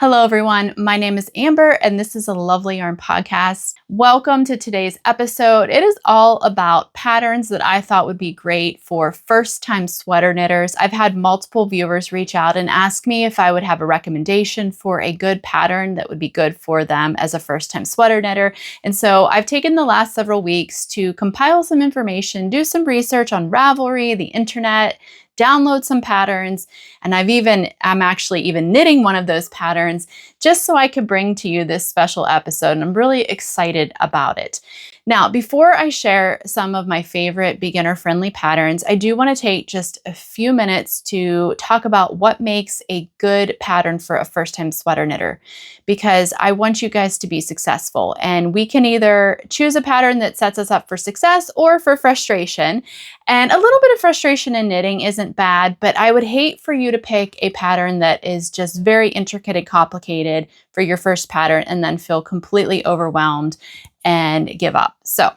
Hello everyone, my name is Amber and this is a Lovely Yarn podcast. Welcome to today's episode. It is all about patterns that I thought would be great for first-time sweater knitters. I've had multiple viewers reach out and ask me if I would have a recommendation for a good pattern that would be good for them as a first-time sweater knitter. And so I've taken the last several weeks to compile some information, do some research on Ravelry, the internet, download some patterns, and I'm actually even knitting one of those patterns just so I could bring to you this special episode, and I'm really excited about it. Now, before I share some of my favorite beginner-friendly patterns, I do want to take just a few minutes to talk about what makes a good pattern for a first-time sweater knitter, because I want you guys to be successful, and we can either choose a pattern that sets us up for success or for frustration. And a little bit of frustration in knitting isn't bad, but I would hate for you to pick a pattern that is just very intricate and complicated for your first pattern and then feel completely overwhelmed and give up. So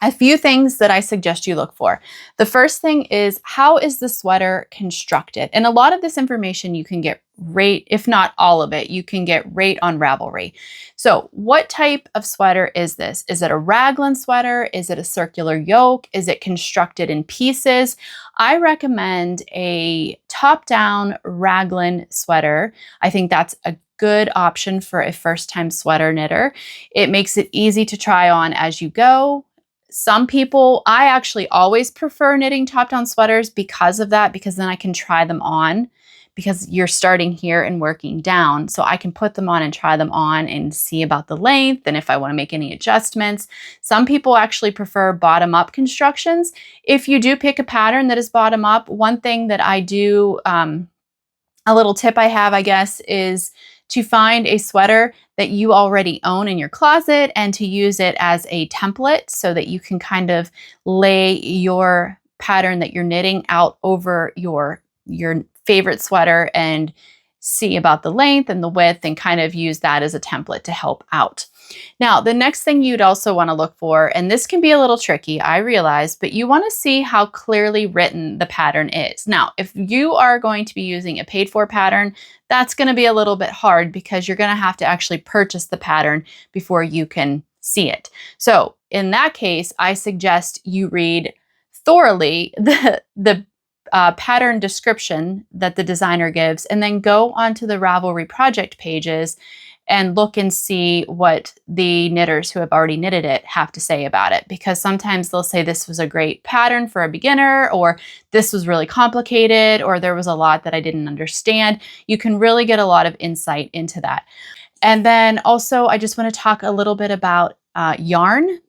a few things that I suggest you look for. The first thing is, how is the sweater constructed? And a lot of this information you can get right, if not all of it, you can get right on Ravelry. So what type of sweater is this? Is it a raglan sweater? Is it a circular yoke? Is it constructed in pieces? I recommend a top-down raglan sweater. I think that's a good option for a first-time sweater knitter. It makes it easy to try on as you go. Some people, I actually always prefer knitting top-down sweaters because of that, because then I can try them on, because you're starting here and working down. So I can put them on and try them on and see about the length and if I want to make any adjustments. Some people actually prefer bottom-up constructions. If you do pick a pattern that is bottom-up, one thing that I do, a little tip I have, I guess, is to find a sweater that you already own in your closet and to use it as a template so that you can kind of lay your pattern that you're knitting out over your favorite sweater and see about the length and the width and kind of use that as a template to help out. Now, the next thing you'd also want to look for, and this can be a little tricky, I realize, but you want to see how clearly written the pattern is. Now, if you are going to be using a paid-for pattern, that's going to be a little bit hard because you're going to have to actually purchase the pattern before you can see it. So in that case, I suggest you read thoroughly the pattern description that the designer gives, and then go onto the Ravelry project pages and look and see what the knitters who have already knitted it have to say about it. Because sometimes they'll say this was a great pattern for a beginner, or this was really complicated, or there was a lot that I didn't understand. You can really get a lot of insight into that. And then also, I just want to talk a little bit about yarn.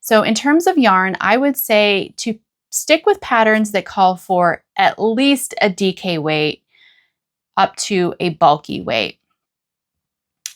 So in terms of yarn, I would say to stick with patterns that call for at least a DK weight up to a bulky weight.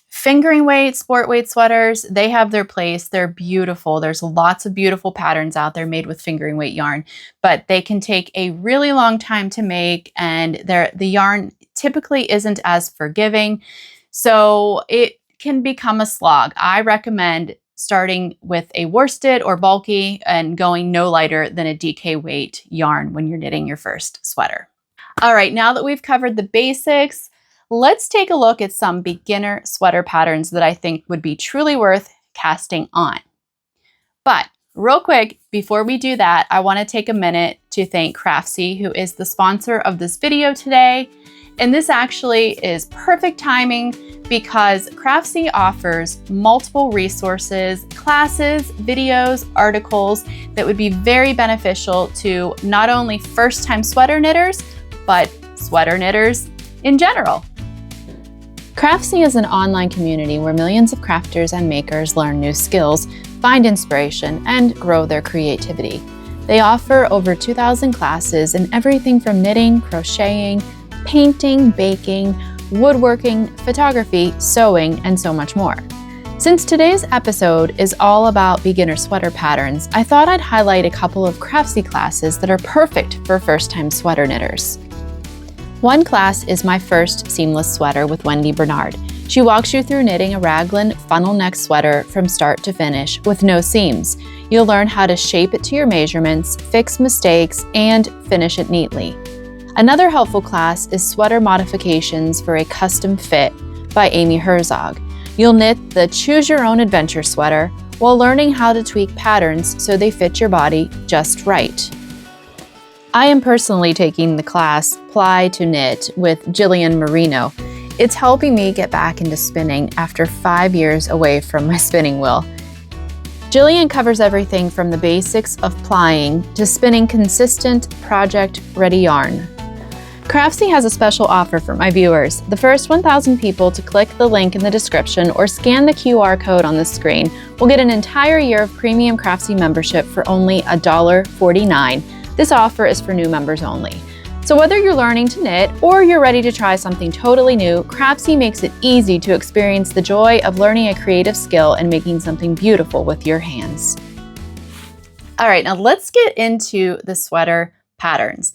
Fingering weight, sport weight sweaters, they have their place. They're beautiful. There's lots of beautiful patterns out there made with fingering weight yarn, but they can take a really long time to make, and the yarn typically isn't as forgiving. So it can become a slog. I recommend starting with a worsted or bulky and going no lighter than a DK weight yarn when you're knitting your first sweater. All right, now that we've covered the basics, let's take a look at some beginner sweater patterns that I think would be truly worth casting on. But real quick, before we do that, I want to take a minute to thank Craftsy, who is the sponsor of this video today. And this actually is perfect timing because Craftsy offers multiple resources, classes, videos, articles that would be very beneficial to not only first-time sweater knitters, but sweater knitters in general. Craftsy is an online community where millions of crafters and makers learn new skills, find inspiration, and grow their creativity. They offer over 2,000 classes in everything from knitting, crocheting, painting, baking, woodworking, photography, sewing, and so much more. Since today's episode is all about beginner sweater patterns, I thought I'd highlight a couple of Craftsy classes that are perfect for first-time sweater knitters. One class is My First Seamless Sweater with Wendy Bernard. She walks you through knitting a raglan funnel neck sweater from start to finish with no seams. You'll learn how to shape it to your measurements, fix mistakes, and finish it neatly. Another helpful class is Sweater Modifications for a Custom Fit by Amy Herzog. You'll knit the Choose Your Own Adventure sweater while learning how to tweak patterns so they fit your body just right. I am personally taking the class Ply to Knit with Jillian Marino. It's helping me get back into spinning after 5 years away from my spinning wheel. Jillian covers everything from the basics of plying to spinning consistent, project-ready yarn. Craftsy has a special offer for my viewers. The first 1,000 people to click the link in the description or scan the QR code on the screen will get an entire year of premium Craftsy membership for only $1.49. This offer is for new members only. So whether you're learning to knit or you're ready to try something totally new, Craftsy makes it easy to experience the joy of learning a creative skill and making something beautiful with your hands. All right, now let's get into the sweater patterns.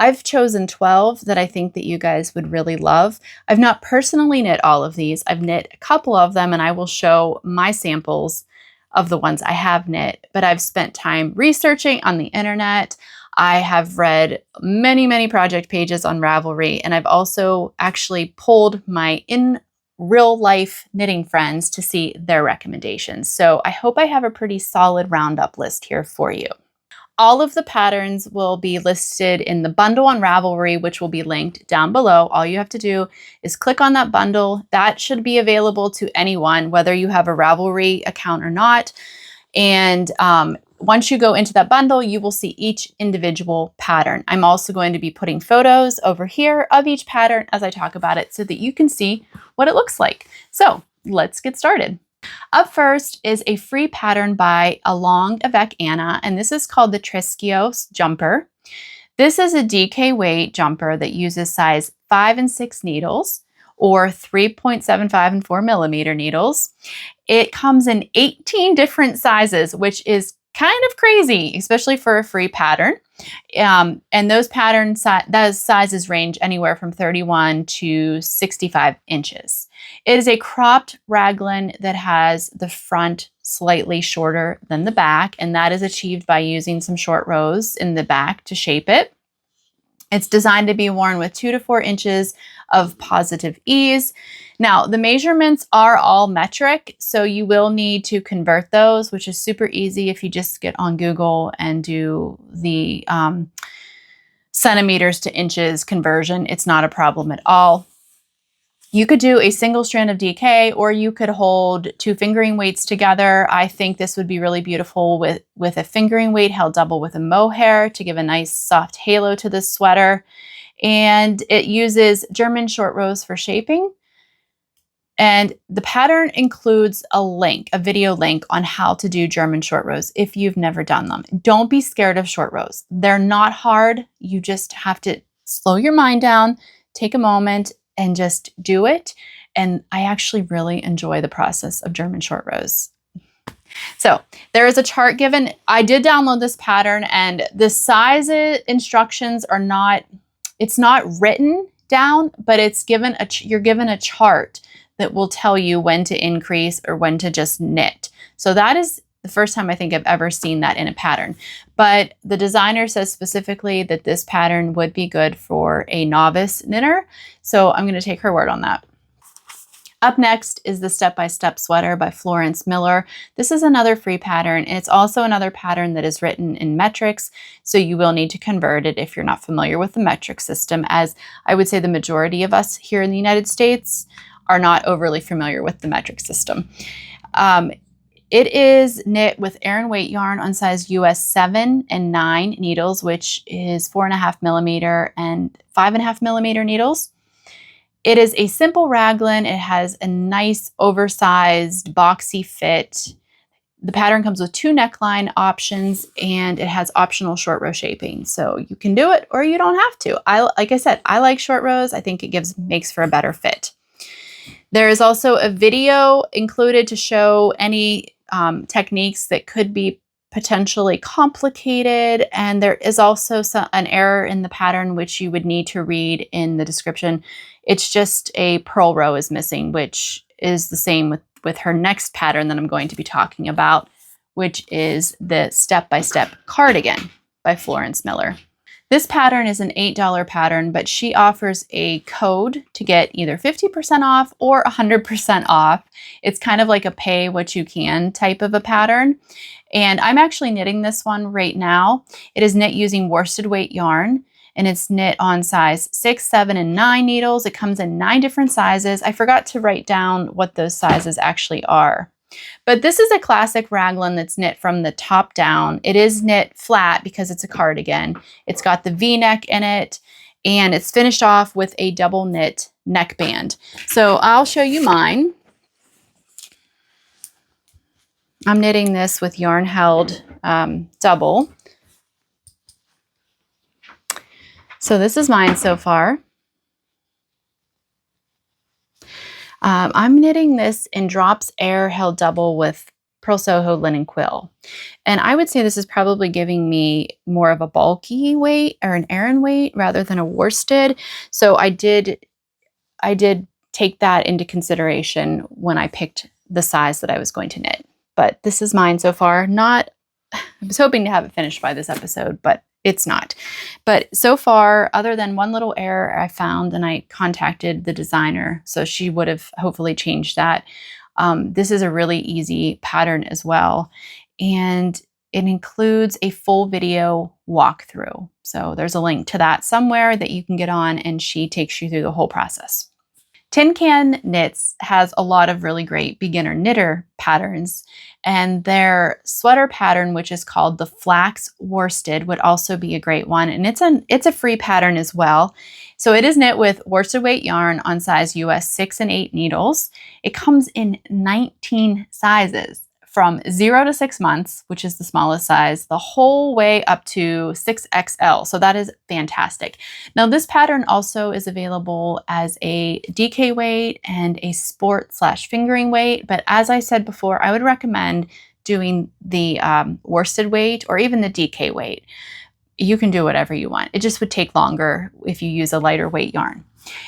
I've chosen 12 that I think that you guys would really love. I've not personally knit all of these. I've knit a couple of them, and I will show my samples of the ones I have knit, but I've spent time researching on the internet. I have read many, many project pages on Ravelry, and I've also actually pulled my in real life knitting friends to see their recommendations. So I hope I have a pretty solid roundup list here for you. All of the patterns will be listed in the bundle on Ravelry, which will be linked down below. All you have to do is click on that bundle. That should be available to anyone, whether you have a Ravelry account or not. And once you go into that bundle, you will see each individual pattern. I'm also going to be putting photos over here of each pattern as I talk about it so that you can see what it looks like. So let's get started. Up first is a free pattern by Avec Anna, and this is called the Trescao jumper. This is a DK weight jumper that uses size 5 and 6 needles, or 3.75 and 4 millimeter needles. It comes in 18 different sizes, which is kind of crazy, especially for a free pattern. And those sizes range anywhere from 31 to 65 inches. It is a cropped raglan that has the front slightly shorter than the back, and that is achieved by using some short rows in the back to shape it. It's designed to be worn with 2 to 4 inches of positive ease. Now, the measurements are all metric, so you will need to convert those, which is super easy if you just get on Google and do the centimeters to inches conversion. It's not a problem at all. You could do a single strand of DK, or you could hold 2 fingering weights together. I think this would be really beautiful with a fingering weight held double with a mohair to give a nice soft halo to this sweater. And it uses German short rows for shaping. And the pattern includes a video link on how to do German short rows if you've never done them. Don't be scared of short rows. They're not hard. You just have to slow your mind down, take a moment, and just do it. And I actually really enjoy the process of German short rows. So there is a chart given. I did download this pattern, and the size instructions are not, it's not written down, but it's given you're given a chart that will tell you when to increase or when to just knit. So that is the first time I think I've ever seen that in a pattern. But the designer says specifically that this pattern would be good for a novice knitter. So I'm going to take her word on that. Up next is the Step-by-Step Sweater by Florence Miller. This is another free pattern, and it's also another pattern that is written in metrics, so you will need to convert it if you're not familiar with the metric system, as I would say the majority of us here in the United States are not overly familiar with the metric system. It is knit with aran weight yarn on size US 7 and 9 needles, which is 4.5 millimeter and 5.5 millimeter needles. It is a simple raglan. It has a nice oversized boxy fit. The pattern comes with 2 neckline options, and it has optional short row shaping. So you can do it or you don't have to. Like I said, I like short rows. I think it makes for a better fit. There is also a video included to show any techniques that could be potentially complicated, and there is also an error in the pattern which you would need to read in the description. It's just a purl row is missing, which is the same with her next pattern that I'm going to be talking about, which is the Step-by-Step Cardigan by Florence Miller. This pattern is an $8 pattern, but she offers a code to get either 50% off or 100% off. It's kind of like a pay what you can type of a pattern. And I'm actually knitting this one right now. It is knit using worsted weight yarn, and it's knit on size 6, 7, and 9 needles. It comes in 9 different sizes. I forgot to write down what those sizes actually are. But this is a classic raglan that's knit from the top down. It is knit flat because it's a cardigan. It's got the V-neck in it, and it's finished off with a double knit neckband. So I'll show you mine. I'm knitting this with yarn held double. So this is mine so far. I'm knitting this in Drops Air held double with Pearl Soho linen quill. And I would say this is probably giving me more of a bulky weight or an aran weight rather than a worsted. So I did take that into consideration when I picked the size that I was going to knit. But this is mine so far. I was hoping to have it finished by this episode, but it's not. But so far, other than one little error I found, and I contacted the designer, so she would have hopefully changed that. This is a really easy pattern as well. And it includes a full video walkthrough. So there's a link to that somewhere that you can get on, and she takes you through the whole process. Tin Can Knits has a lot of really great beginner knitter patterns, and their sweater pattern, which is called the Flax Worsted, would also be a great one. And it's a free pattern as well. So it is knit with worsted weight yarn on size US 6 and 8 needles. It comes in 19 sizes, from 0 to 6 months, which is the smallest size, the whole way up to 6XL. So that is fantastic. Now this pattern also is available as a DK weight and a sport/fingering weight. But as I said before, I would recommend doing the worsted weight or even the DK weight. You can do whatever you want. It just would take longer if you use a lighter weight yarn.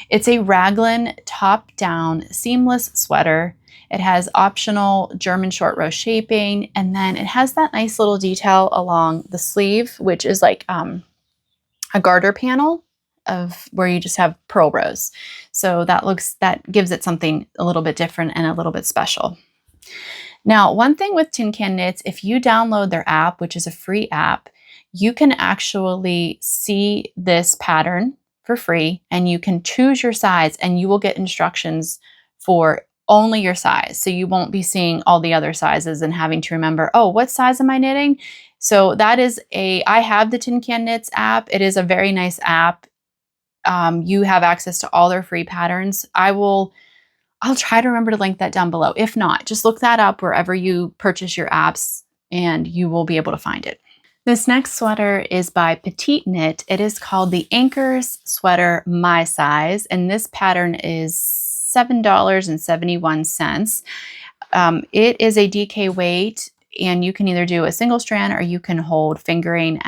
It's a raglan top-down seamless sweater. It has optional German short row shaping, and then it has that nice little detail along the sleeve, which is like a garter panel of where you just have purl rows. So that gives it something a little bit different and a little bit special. Now, one thing with Tin Can Knits, if you download their app, which is a free app, you can actually see this pattern for free, and you can choose your size, and you will get instructions for only your size. So you won't be seeing all the other sizes and having to remember, oh, what size am I knitting? So that is I have the Tin Can Knits app. It is a very nice app. You have access to all their free patterns. I'll try to remember to link that down below. If not, just look that up wherever you purchase your apps and you will be able to find it. This next sweater is by Petite Knit. It is called the Anker's Sweater My Size, and this pattern is $7.71. It is a DK weight, and you can either do a single strand or you can hold fingering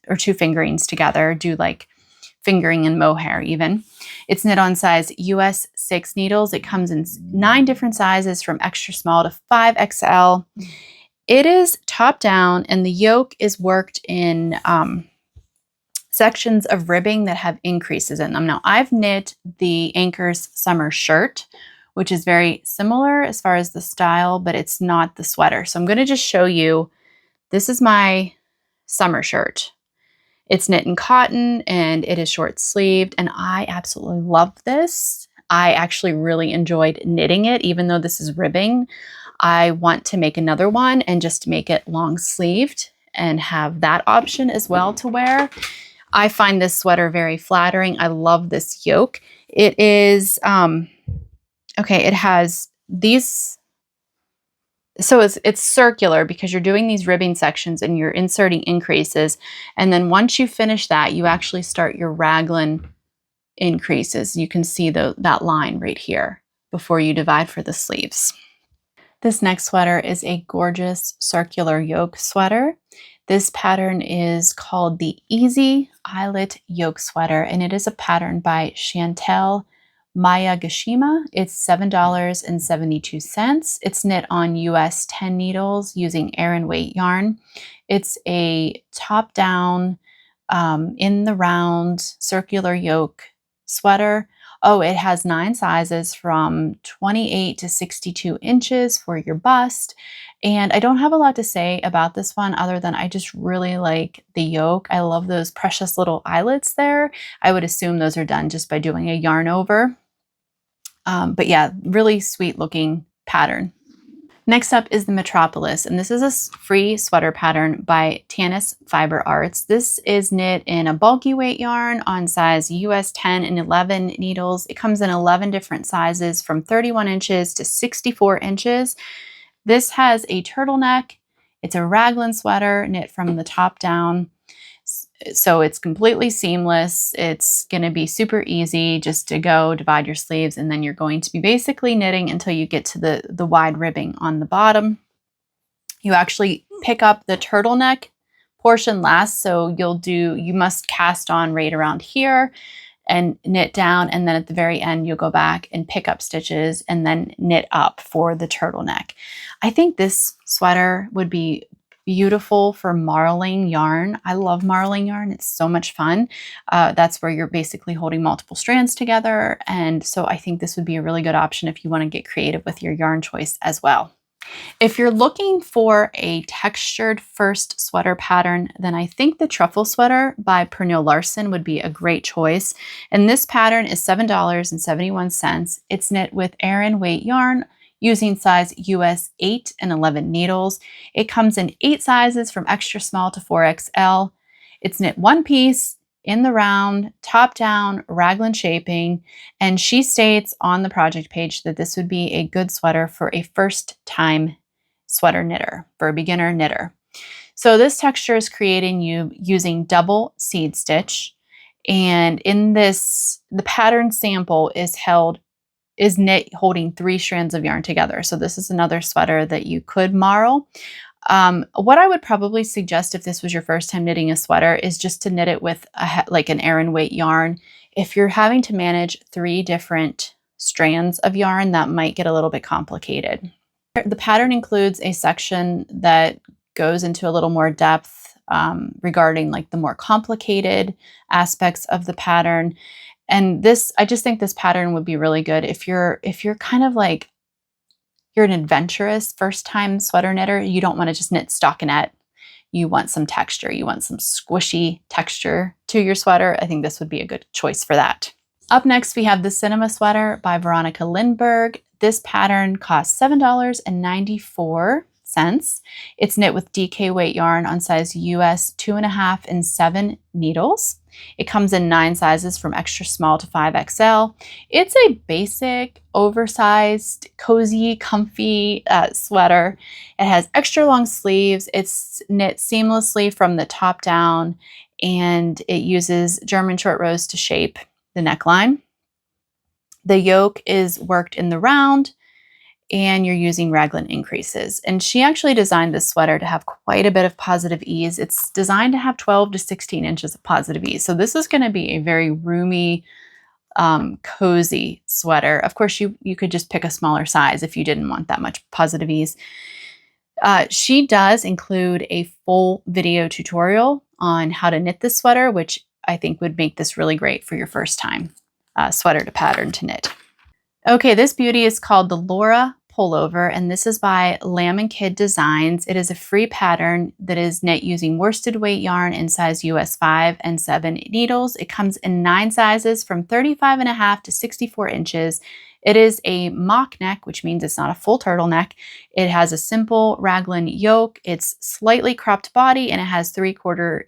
or 2 fingerings together, do like fingering and mohair even. It's knit on size US 6 needles. It comes in 9 different sizes from extra small to 5XL. It is top down, and the yoke is worked in sections of ribbing that have increases in them. Now, I've knit the Anker's summer shirt, which is very similar as far as the style, but it's not the sweater. So I'm going to just show you, this is my summer shirt. It's knit in cotton, and it is short sleeved, and I absolutely love this. I actually really enjoyed knitting it, even though this is ribbing. I want to make another one and just make it long sleeved and have that option as well to wear. I find this sweater very flattering. I love this yoke. It is, it has these, so it's circular because you're doing these ribbing sections and you're inserting increases. And then once you finish that, you actually start your raglan increases. You can see that line right here before you divide for the sleeves. This next sweater is a gorgeous circular yoke sweater. This pattern is called the Easy Eyelet Yoke Sweater, and it is a pattern by Chantal Miyagishima. It's $7.72. It's knit on US 10 needles using aran weight yarn. It's a top-down in the round circular yoke sweater. Oh, it has 9 sizes from 28 to 62 inches for your bust. And I don't have a lot to say about this one other than I just really like the yoke. I love those precious little eyelets there. I would assume those are done just by doing a yarn over. But yeah, really sweet looking pattern. Next up is the Metropolis, and this is a free sweater pattern by Tanis Fiber Arts. This is knit in a bulky weight yarn on size US 10 and 11 needles. It comes in 11 different sizes from 31 inches to 64 inches. This has a turtleneck. It's a raglan sweater knit from the top down. So it's completely seamless. It's going to be super easy just to go divide your sleeves, and then you're going to be basically knitting until you get to the wide ribbing on the bottom. You actually pick up the turtleneck portion last, so you must cast on right around here and knit down, and then at the very end you'll go back and pick up stitches and then knit up for the turtleneck. I think this sweater would be beautiful for marling yarn. I love marling yarn. It's so much fun. That's where you're basically holding multiple strands together. And so I think this would be a really good option if you want to get creative with your yarn choice as well. If you're looking for a textured first sweater pattern, then I think the Truffle sweater by Pernille Larsen would be a great choice. And this pattern is $7.71. It's knit with aran weight yarn using size US 8 and 11 needles. It comes in 8 sizes from extra small to 4XL. It's knit one piece in the round, top down, raglan shaping, and she states on the project page that this would be a good sweater for a first time sweater knitter, for a beginner knitter. So this texture is created using double seed stitch, and in this, the pattern sample is knit holding 3 strands of yarn together. So this is another sweater that you could marl. What I would probably suggest if this was your first time knitting a sweater is just to knit it with like an aran weight yarn. If you're having to manage 3 different strands of yarn, that might get a little bit complicated. The pattern includes a section that goes into a little more depth regarding like the more complicated aspects of the pattern. And I just think this pattern would be really good if you're kind of like, you're an adventurous first-time sweater knitter. You don't want to just knit stockinette. You want some texture. You want some squishy texture to your sweater. I think this would be a good choice for that. Up next, we have the Cinema Sweater by Veronika Lindberg. This pattern costs $7.94. It's knit with DK weight yarn on size US 2.5 and 7 needles. It comes in 9 sizes from extra small to 5XL. It's a basic, oversized, cozy, comfy sweater. It has extra long sleeves. It's knit seamlessly from the top down, and it uses German short rows to shape the neckline. The yoke is worked in the round, and you're using raglan increases. And she actually designed this sweater to have quite a bit of positive ease. It's designed to have 12 to 16 inches of positive ease. So this is going to be a very roomy, cozy sweater. Of course, you could just pick a smaller size if you didn't want that much positive ease. She does include a full video tutorial on how to knit this sweater, which I think would make this really great for your first time sweater to pattern to knit. Okay, this beauty is called the Laura Pullover, and this is by Lamb & Kid Designs. It is a free pattern that is knit using worsted weight yarn in size US 5 and 7 needles. It comes in 9 sizes from 35.5 to 64 inches. It is a mock neck, which means it's not a full turtleneck. It has a simple raglan yoke. It's slightly cropped body, and it has 3/4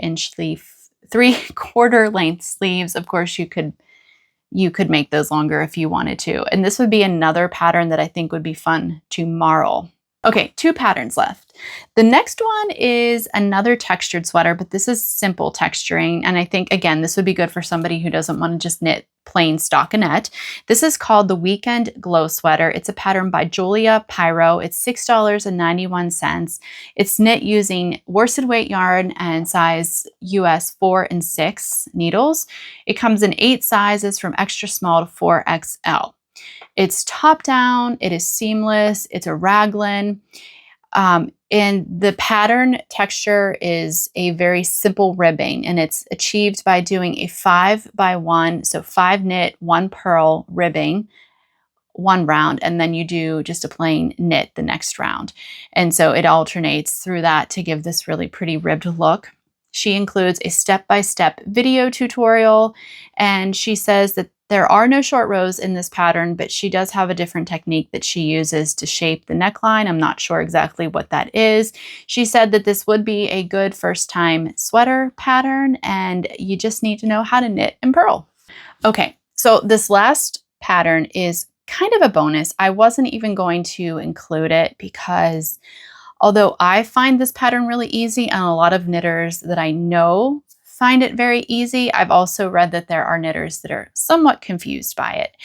length sleeves. Of course, you could make those longer if you wanted to. And this would be another pattern that I think would be fun to marl. Okay, 2 patterns left. The next one is another textured sweater, but this is simple texturing. And I think, again, this would be good for somebody who doesn't want to just knit plain stockinette. This is called the Weekend Glow Sweater. It's a pattern by Julia Piro. It's $6.91. It's knit using worsted weight yarn and size US 4 and 6 needles. It comes in 8 sizes from extra small to 4XL. It's top down, it is seamless, it's a raglan. And the pattern texture is a very simple ribbing, and it's achieved by doing a 5x1, so 5 knit, 1 purl ribbing, 1 round, and then you do just a plain knit the next round. And so it alternates through that to give this really pretty ribbed look. She includes a step-by-step video tutorial, and she says that there are no short rows in this pattern, but she does have a different technique that she uses to shape the neckline. I'm not sure exactly what that is. She said that this would be a good first-time sweater pattern, and you just need to know how to knit and purl. Okay, so this last pattern is kind of a bonus. I wasn't even going to include it because although I find this pattern really easy, and a lot of knitters that I know find it very easy, I've also read that there are knitters that are somewhat confused by it.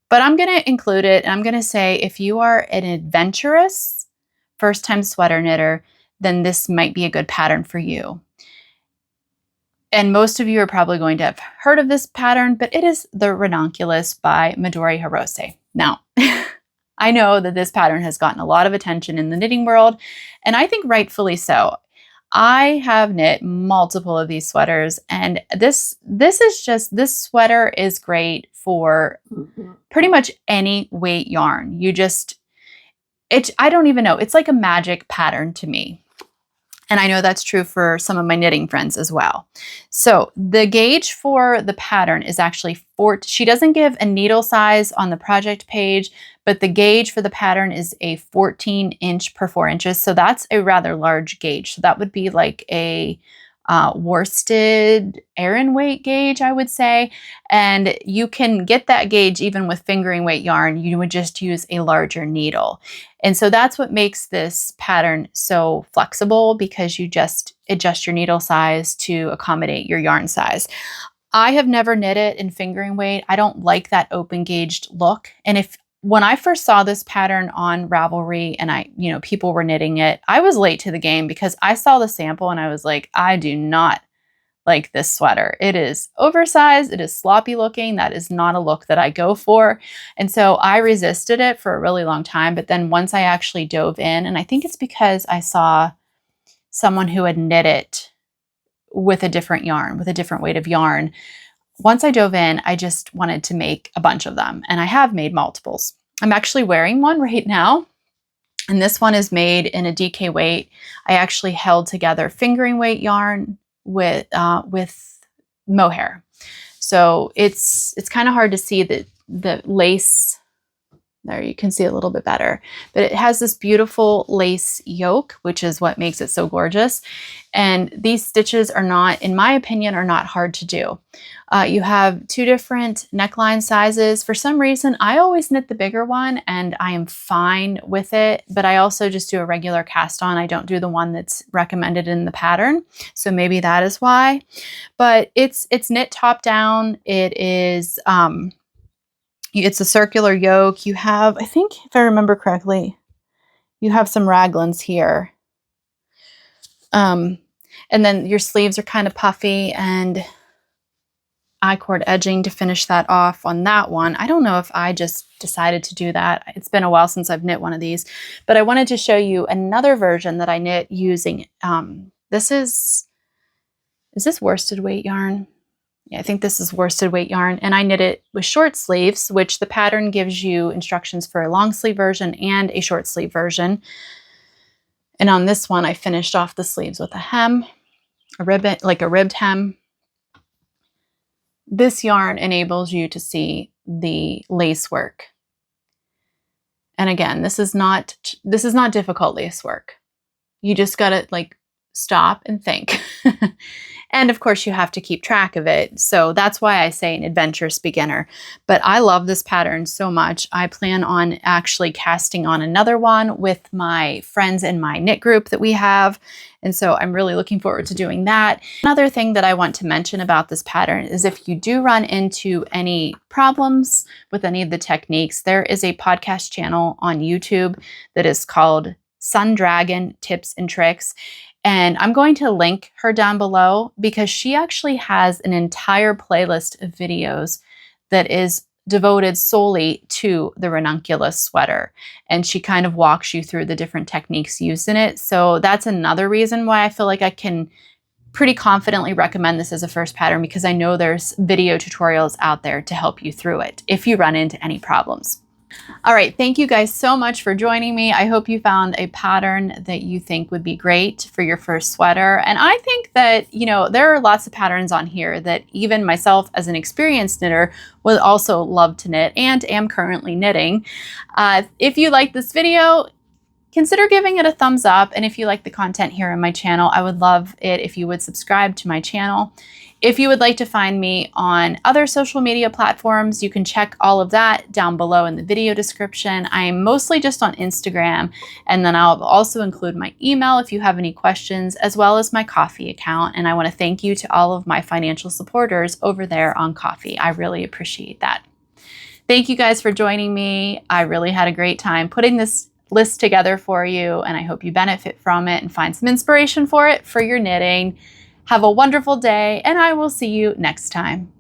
But I'm going to include it, and I'm going to say if you are an adventurous first-time sweater knitter, then this might be a good pattern for you. And most of you are probably going to have heard of this pattern, but it is the Ranunculus by Midori Hirose. Now, I know that this pattern has gotten a lot of attention in the knitting world, and I think rightfully so. I have knit multiple of these sweaters, and this sweater is great for pretty much any weight yarn. I don't even know. It's like a magic pattern to me. And I know that's true for some of my knitting friends as well. So the gauge for the pattern is actually she doesn't give a needle size on the project page, but the gauge for the pattern is a 14 inch per 4 inches. So that's a rather large gauge. So that would be like a worsted aran weight gauge, I would say. And you can get that gauge even with fingering weight yarn. You would just use a larger needle. And so that's what makes this pattern so flexible, because you just adjust your needle size to accommodate your yarn size. I have never knit it in fingering weight. I don't like that open gauged look. And when I first saw this pattern on Ravelry and people were knitting it, I was late to the game because I saw the sample and I was like, I do not like this sweater. It is oversized. It is sloppy looking. That is not a look that I go for. And so I resisted it for a really long time. But then once I actually dove in, and I think it's because I saw someone who had knit it with a different yarn, with a different weight of yarn. Once I dove in, I just wanted to make a bunch of them, and I have made multiples. I'm actually wearing one right now, and this one is made in a DK weight. I actually held together fingering weight yarn with mohair. So it's kind of hard to see the lace. There you can see a little bit better, but it has this beautiful lace yoke, which is what makes it so gorgeous. And these stitches are not, in my opinion, are not hard to do. You have 2 different neckline sizes. For some reason, I always knit the bigger one and I am fine with it, but I also just do a regular cast on. I don't do the one that's recommended in the pattern. So maybe that is why, but it's knit top down. It is, it's a circular yoke. You have, I think if I remember correctly, you have some raglans here. And then your sleeves are kind of puffy and I-cord edging to finish that off on that one. I don't know if I just decided to do that. It's been a while since I've knit one of these, but I wanted to show you another version that I knit using, is this worsted weight yarn? Yeah, I think this is worsted weight yarn, and I knit it with short sleeves, which the pattern gives you instructions for a long sleeve version and a short sleeve version. And on this one, I finished off the sleeves with a hem, a ribbon, like a ribbed hem. This yarn enables you to see the lace work. And again, this is not difficult lace work. You just gotta stop and think. And of course you have to keep track of it. So that's why I say an adventurous beginner. But I love this pattern so much. I plan on actually casting on another one with my friends in my knit group that we have. And so I'm really looking forward to doing that. Another thing that I want to mention about this pattern is if you do run into any problems with any of the techniques, there is a podcast channel on YouTube that is called Sun Dragon Tips and Tricks. And I'm going to link her down below because she actually has an entire playlist of videos that is devoted solely to the Ranunculus sweater. And she kind of walks you through the different techniques used in it. So that's another reason why I feel like I can pretty confidently recommend this as a first pattern, because I know there's video tutorials out there to help you through it if you run into any problems. All right, thank you guys so much for joining me. I hope you found a pattern that you think would be great for your first sweater. And I think that, you know, there are lots of patterns on here that even myself as an experienced knitter would also love to knit and am currently knitting. If you like this video, consider giving it a thumbs up. And if you like the content here on my channel, I would love it if you would subscribe to my channel. If you would like to find me on other social media platforms, you can check all of that down below in the video description. I'm mostly just on Instagram, and then I'll also include my email if you have any questions, as well as my Ko-fi account. And I want to thank you to all of my financial supporters over there on Ko-fi. I really appreciate that. Thank you guys for joining me. I really had a great time putting this list together for you, and I hope you benefit from it and find some inspiration for it for your knitting. Have a wonderful day, and I will see you next time.